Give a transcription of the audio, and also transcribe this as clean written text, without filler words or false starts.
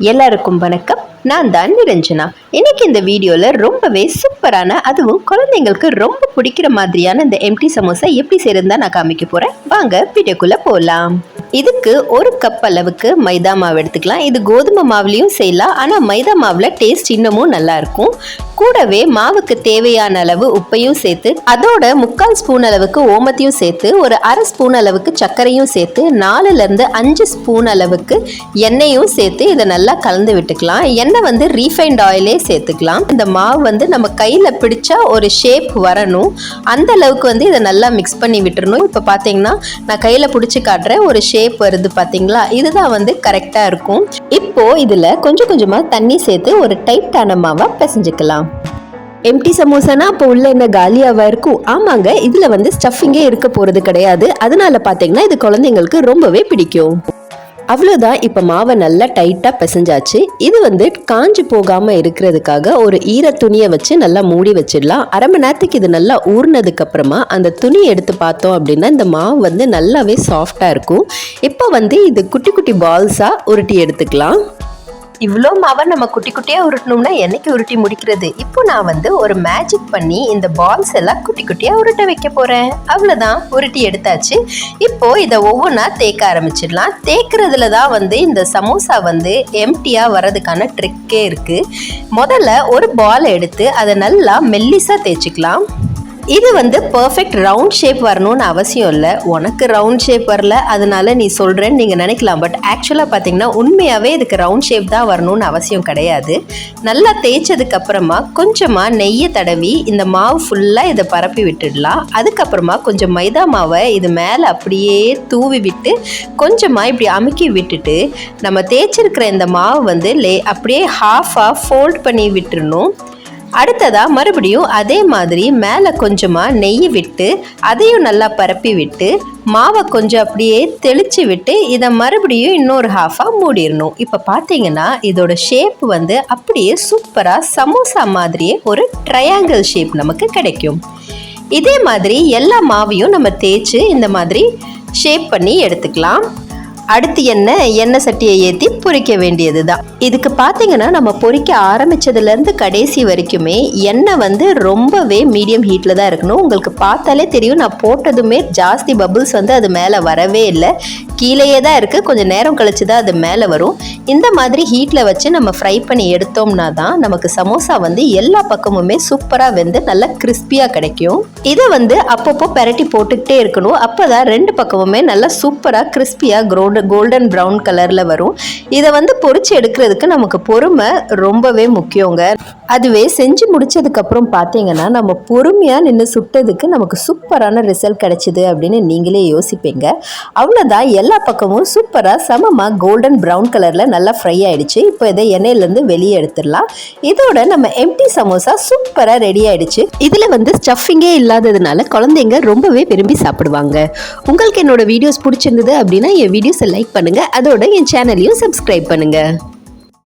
எல்லாருக்கும் வணக்கம். நான் தான் நிரஞ்சனா. இன்னைக்கு இந்த வீடியோல ரொம்பவே சூப்பரான, அதுவும் குழந்தைங்களுக்கு ரொம்ப பிடிக்கிற மாதிரியான இந்த எம்டி சமோசா எப்படி செய்யறதுன்னு நான் காமிக்க போறேன். வாங்க வீடியோக்குள்ள போலாம். இதுக்கு ஒரு கப் அளவுக்கு மைதா மாவு எடுத்துக்கலாம். இது கோதுமை மாவுலையும் செய்யலாம், ஆனா மைதா மாவுல டேஸ்ட் இன்னமும் நல்லா இருக்கும். கூடவே மாவுக்கு தேவையான அளவு உப்பையும் சேர்த்து, அதோட 3/4 ஸ்பூன் அளவுக்கு ஓமத்தையும் சேர்த்து, ஒரு அரை ஸ்பூன் அளவுக்கு சர்க்கரையும் சேர்த்து, 4ல இருந்து 5 ஸ்பூன் அளவுக்கு எண்ணெயும் சேர்த்து இதை நல்லா கலந்து விட்டுக்கலாம். எண்ணெய் ரீஃபைண்ட் ஆயிலே சேர்த்துக்கலாம். இந்த மாவு நம்ம கையில பிடிச்சா ஒரு ஷேப் வரணும், அந்த அளவுக்கு இதை நல்லா மிக்ஸ் பண்ணி விட்டுறணும். இப்போ பார்த்தீங்கன்னா நான் கையில பிடிச்சி காட்டுறேன், ஒரு ஷேப் வருது பார்த்தீங்களா? இதுதான் கரெக்டா இருக்கும். இப்போ இதுல கொஞ்சம் கொஞ்சமா தண்ணி சேர்த்து ஒரு டைட்டான மாவா பிசைஞ்சுக்கலாம். எம்டி சமோசானா அப்போ உள்ள என்ன காலியாவா இருக்கும்? ஆமாங்க, இதுல ஸ்டஃபிங்கே இருக்க போறது கிடையாது. அதனால பாத்தீங்கன்னா இது குழந்தைங்களுக்கு ரொம்பவே பிடிக்கும். அவ்வளோதான். இப்போ மாவை நல்லா டைட்டாக பிசைஞ்சாச்சு. இது காஞ்சி போகாமல் இருக்கிறதுக்காக ஒரு ஈர துணியை வச்சு நல்லா மூடி வச்சிடலாம். அரை மணி நேரத்துக்கு இது நல்லா ஊறினதுக்கு அப்புறமா அந்த துணி எடுத்து பார்த்தோம் அப்படின்னா இந்த மாவு நல்லாவே சாஃப்டாக இருக்கும். இப்போ இது குட்டி குட்டி பால்ஸாக உருட்டி எடுத்துக்கலாம். இவ்வளோ மாவை நம்ம குட்டி குட்டியாக உருட்டணும்னா என்னைக்கு உருட்டி முடிக்கிறது? இப்போ நான் ஒரு மேஜிக் பண்ணி இந்த பால்ஸ் எல்லாம் குட்டி குட்டியாக உருட்ட வைக்க போகிறேன். அவ்வளோதான், உருட்டி எடுத்தாச்சு. இப்போ இதை ஒவ்வொன்றா தேய்க்க ஆரம்பிச்சிடலாம். தேய்க்கிறதுல தான் இந்த சமோசா எம்டியாக வர்றதுக்கான ட்ரிக்கே இருக்குது. முதல்ல ஒரு பால் எடுத்து அதை நல்லா மெல்லிஸாக தேய்ச்சிக்கலாம். இது பர்ஃபெக்ட் ரவுண்ட் ஷேப் வரணும்னு அவசியம் இல்லை. உனக்கு ரவுண்ட் ஷேப் வரல அதனால நீ சொல்கிறேன்னு நீங்கள் நினைக்கலாம். பட் ஆக்சுவலாக பார்த்தீங்கன்னா உண்மையாகவே இதுக்கு ரவுண்ட் ஷேப் தான் வரணும்னு அவசியம் கிடையாது. நல்லா தேய்ச்சதுக்கப்புறமா கொஞ்சமாக நெய்யை தடவி இந்த மாவு ஃபுல்லாக இதை பரப்பி விட்டுடலாம். அதுக்கப்புறமா கொஞ்சம் மைதா மாவை இது மேலே அப்படியே தூவி விட்டு கொஞ்சமாக இப்படி அமுக்கி விட்டுட்டு நம்ம தேய்ச்சிருக்கிற இந்த மாவு அப்படியே ஹாஃபாக ஃபோல்ட் பண்ணி விட்டுறணும். அடுத்ததாக மறுபடியும் அதே மாதிரி மேலே கொஞ்சமாக நெய் விட்டு அதையும் நல்லா பரப்பி விட்டு மாவை கொஞ்சம் அப்படியே தெளித்து விட்டு இதை மறுபடியும் இன்னொரு ஹாஃபாக மூடிடணும். இப்போ பார்த்தீங்கன்னா இதோட ஷேப் அப்படியே சூப்பராக சமோசா மாதிரியே ஒரு ட்ரையாங்கிள் ஷேப் நமக்கு கிடைக்கும். இதே மாதிரி எல்லா மாவையும் நம்ம தேய்ச்சி இந்த மாதிரி ஷேப் பண்ணி எடுத்துக்கலாம். அடுத்து எண்ணெய் சட்டியை ஏற்றி பொரிக்க வேண்டியது தான். இதுக்கு பார்த்தீங்கன்னா நம்ம பொரிக்க ஆரம்பித்ததுலேருந்து கடைசி வரைக்குமே எண்ணெய் ரொம்பவே மீடியம் ஹீட்டில் தான் இருக்கணும். உங்களுக்கு பார்த்தாலே தெரியும், நான் போட்டதுமே ஜாஸ்தி பபுள்ஸ் அது மேலே வரவே இல்லை, கீழேயே தான் இருக்குது. கொஞ்சம் நேரம் கழிச்சு தான் அது மேலே வரும். இந்த மாதிரி ஹீட்டில் வச்சு நம்ம ஃப்ரை பண்ணி எடுத்தோம்னா தான் நமக்கு சமோசா எல்லா பக்கமுமே சூப்பராக நல்லா கிறிஸ்பியாக கிடைக்கும். இதை அப்பப்போ பெரட்டி போட்டுக்கிட்டே இருக்கணும். அப்போ தான் ரெண்டு பக்கமுமே நல்லா சூப்பராக கிறிஸ்பியாக கோல்டன் ப்ரௌன் கலரில் வரும். இதை பொரிச்சு எடுக்கிறதுக்கு நமக்கு பொறுமை ரொம்பவே முக்கியங்க. அதுவே செஞ்சு முடிச்சதுக்கப்புறம் பார்த்தீங்கன்னா நம்ம பொறுமையாக நின்று சுட்டதுக்கு நமக்கு சூப்பரான ரிசல்ட் கிடைச்சிது அப்படின்னு நீங்களே யோசிப்பீங்க. அவ்வளோதான், எல்லா பக்கமும் சூப்பராக சமமாக கோல்டன் ப்ரௌன் கலரில் நல்லா ஃப்ரை ஆகிடுச்சு. இப்போ இதை எண்ணெயிலேருந்து வெளியே எடுத்துடலாம். இதோட நம்ம எம்டி சமோசா சூப்பராக ரெடி ஆகிடுச்சு. இதில் ஸ்டஃபிங்கே இல்லாததுனால குழந்தைங்க ரொம்பவே விரும்பி சாப்பிடுவாங்க. உங்களுக்கு என்னோட வீடியோஸ் பிடிச்சிருந்தது அப்படின்னா என் வீடியோஸை லைக் பண்ணுங்கள், அதோட என் சேனலையும் சப்ஸ்கிரைப் பண்ணுங்கள்.